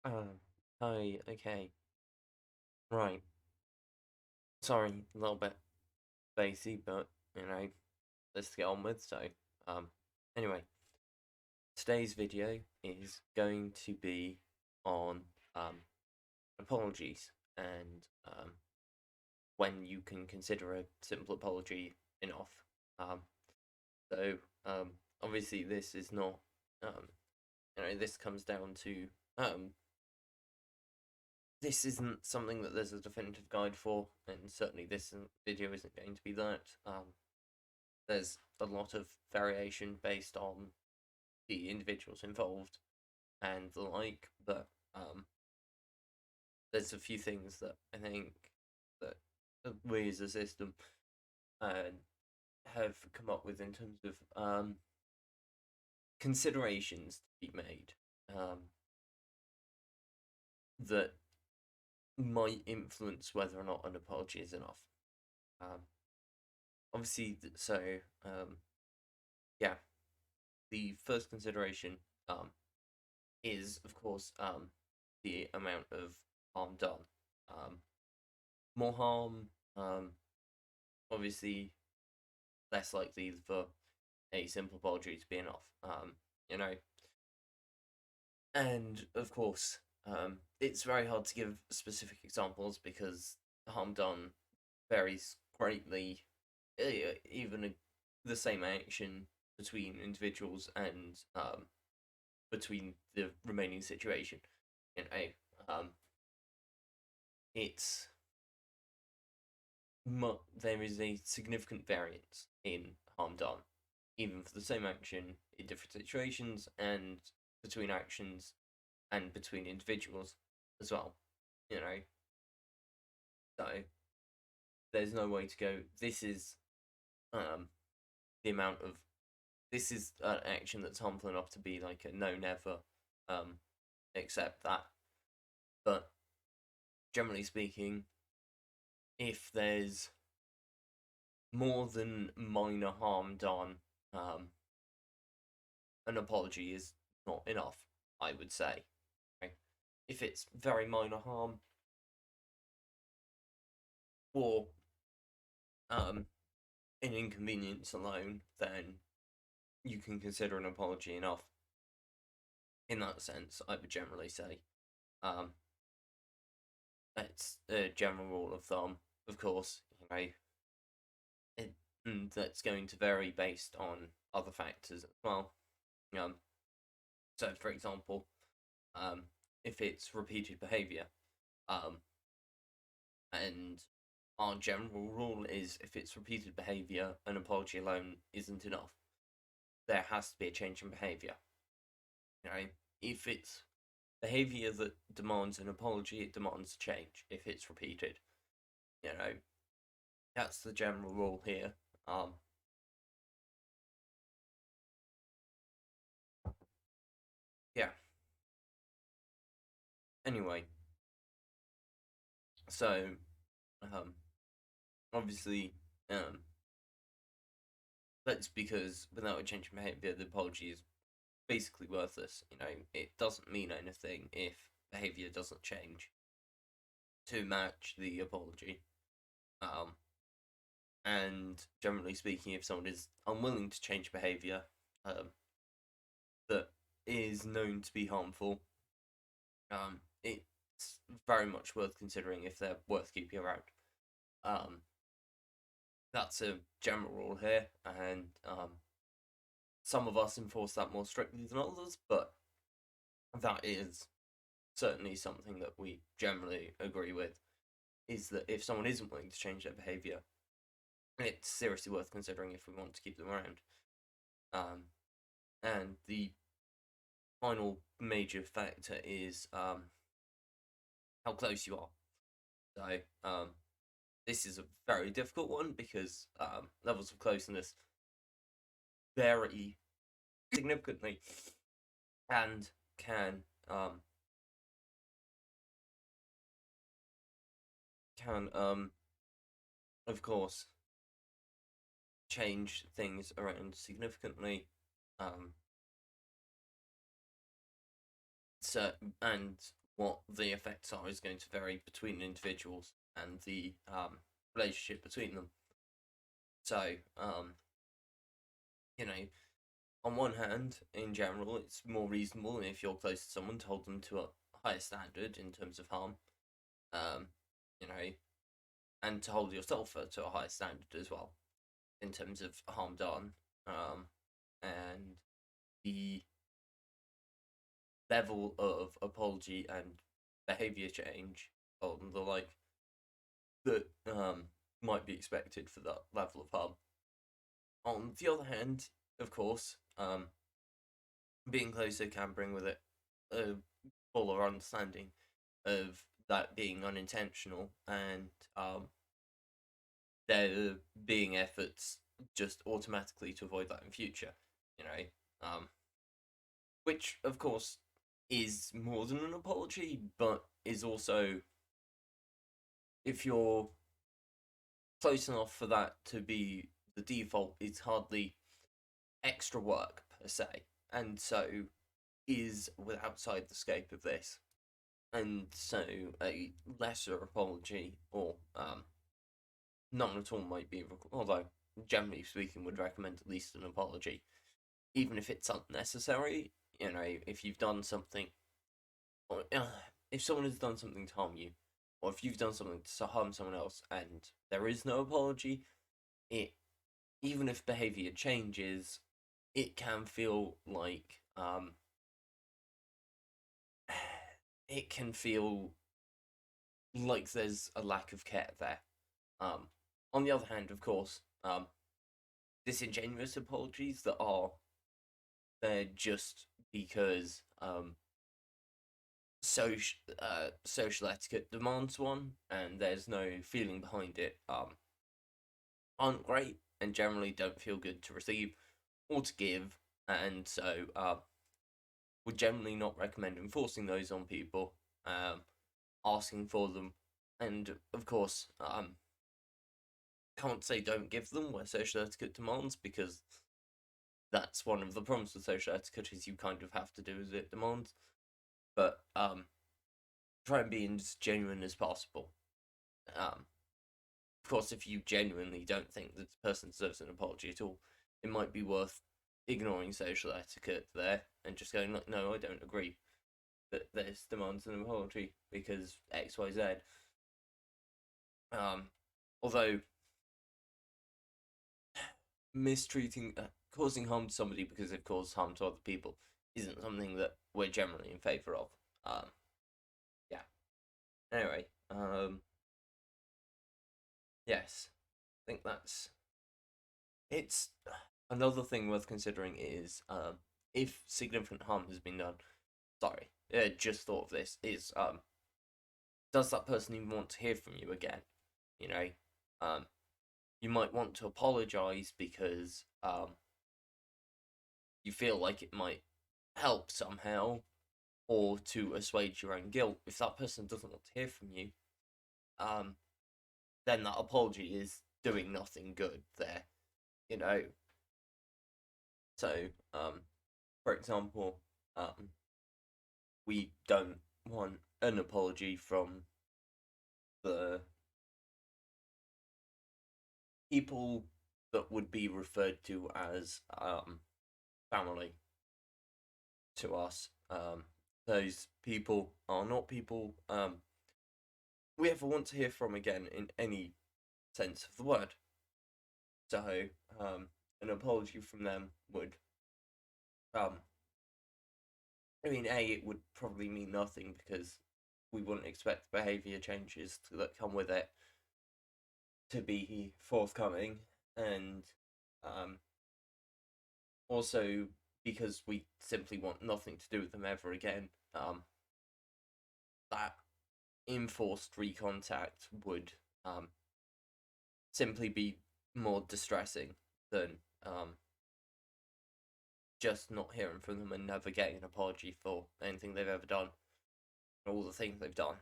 Um, Hi, okay. Right. Sorry, a little bit spacey, but, let's get on with. Um, anyway, today's video is going to be on, apologies and, when you can consider a simple apology enough. Um, so, um, Obviously this is not, um, this comes down to, um, this isn't something that there's a definitive guide for, and certainly this video isn't going to be that. There's a lot of variation based on the individuals involved and the like, but there's a few things that I think that we as a system uh, have come up with in terms of considerations to be made that might influence whether or not an apology is enough. Um, Obviously, yeah, the first consideration um, is, of course, the amount of harm done. Um, More harm, obviously, less likely for a simple apology to be enough. You know, and of course, it's very hard to give specific examples because harm done varies greatly. Even the same action between individuals and between the remaining situation. You know, it's there is a significant variance in harm done, even for the same action in different situations and between actions and between individuals as well. You know, so there's no way to go. This is the amount of this is an action that's harmful enough to be like a no never accept that. But generally speaking, if there's more than minor harm done, um, an apology is not enough, I would say. Okay? If it's very minor harm or an inconvenience alone, then you can consider an apology enough. In that sense, I would generally say. Um, that's a general rule of thumb, of course. It, that's going to vary based on other factors as well. Um, so, for example, um, if it's repeated behaviour, um, and our general rule is if it's repeated behaviour, an apology alone isn't enough. There has to be a change in behaviour. If it's behaviour that demands an apology, it demands a change if it's repeated. You know, that's the general rule here. Yeah. Anyway, so um, obviously, that's because without a change in behaviour, the apology is basically worthless. It doesn't mean anything if behaviour doesn't change to match the apology. Um, and generally speaking, if someone is unwilling to change behaviour that is known to be harmful, it's very much worth considering if they're worth keeping around. That's a general rule here, and some of us enforce that more strictly than others, but that is certainly something that we generally agree with, is that if someone isn't willing to change their behaviour, it's seriously worth considering if we want to keep them around. And the final major factor is how close you are. So this is a very difficult one because levels of closeness vary significantly and can of course change things around significantly. Um, so and what the effects are is going to vary between individuals and the relationship between them. So, you know, on one hand, in general, it's more reasonable if you're close to someone to hold them to a higher standard in terms of harm, um, you know, and to hold yourself to a higher standard as well in terms of harm done, and the level of apology and behavior change on the like that might be expected for that level of harm. On the other hand, of course, being closer can bring with it a fuller understanding of that being unintentional, and there being efforts just automatically to avoid that in future, you know, which of course is more than an apology, but is also, if you're close enough for that to be the default, it's hardly extra work per se, and so is outside the scope of this. And so a lesser apology, or none at all, might be, although generally speaking would recommend at least an apology, even if it's unnecessary. You know, if you've done something, or if someone has done something to harm you, or if you've done something to harm someone else and there is no apology, it, even if behavior changes, it can feel like it can feel like there's a lack of care there. On the other hand, of course, disingenuous apologies that are there just because social etiquette demands one, and there's no feeling behind it, aren't great and generally don't feel good to receive or to give, and so would generally not recommend enforcing those on people, asking for them, and of course, can't say don't give them where social etiquette demands, because that's one of the problems with social etiquette, is you kind of have to do as it demands. But try and be as genuine as possible. Of course, if you genuinely don't think that the person deserves an apology at all, it might be worth ignoring social etiquette there and just going like, no, I don't agree that this demands an apology because X, Y, Z. Although mistreating, causing harm to somebody because they've caused harm to other people isn't something that we're generally in favour of. Yeah. Anyway, yes, I think that's it's. Another thing worth considering is if significant harm has been done. Sorry, just thought of this. Is does that person even want to hear from you again? You know, you might want to apologize because you feel like it might help somehow, or to assuage your own guilt. If that person doesn't want to hear from you, then that apology is doing nothing good there. You know. So, for example, we don't want an apology from the people that would be referred to as family to us. Those people are not people we ever want to hear from again in any sense of the word. So, an apology from them would, I mean, it would probably mean nothing because we wouldn't expect behaviour changes that come with it to be forthcoming, and also because we simply want nothing to do with them ever again. That enforced recontact would simply be more distressing than just not hearing from them and never getting an apology for anything they've ever done, all the things they've done.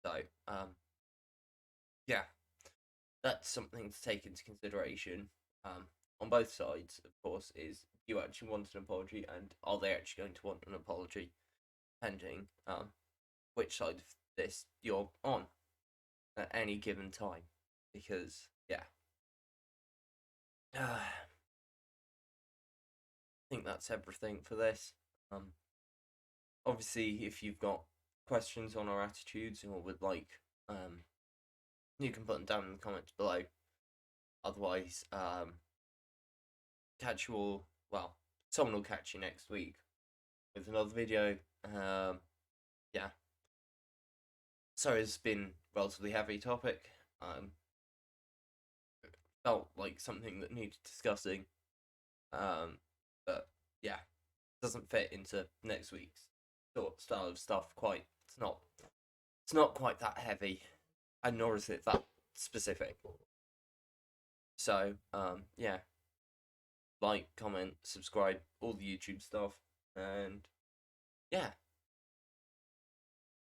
So, yeah, that's something to take into consideration on both sides, of course, is do you actually want an apology, and are they actually going to want an apology pending? which side of this you're on at any given time, because yeah, I think that's everything for this. Obviously, if you've got questions on our attitudes or would like, you can put them down in the comments below. Otherwise, catch you all. Well, someone will catch you next week with another video. Yeah. Sorry, it's been a relatively heavy topic. Felt like something that needed discussing. But yeah, doesn't fit into next week's sort of style of stuff. Quite, it's not quite that heavy, and nor is it that specific. So, yeah, like, comment, subscribe, all the YouTube stuff, and yeah.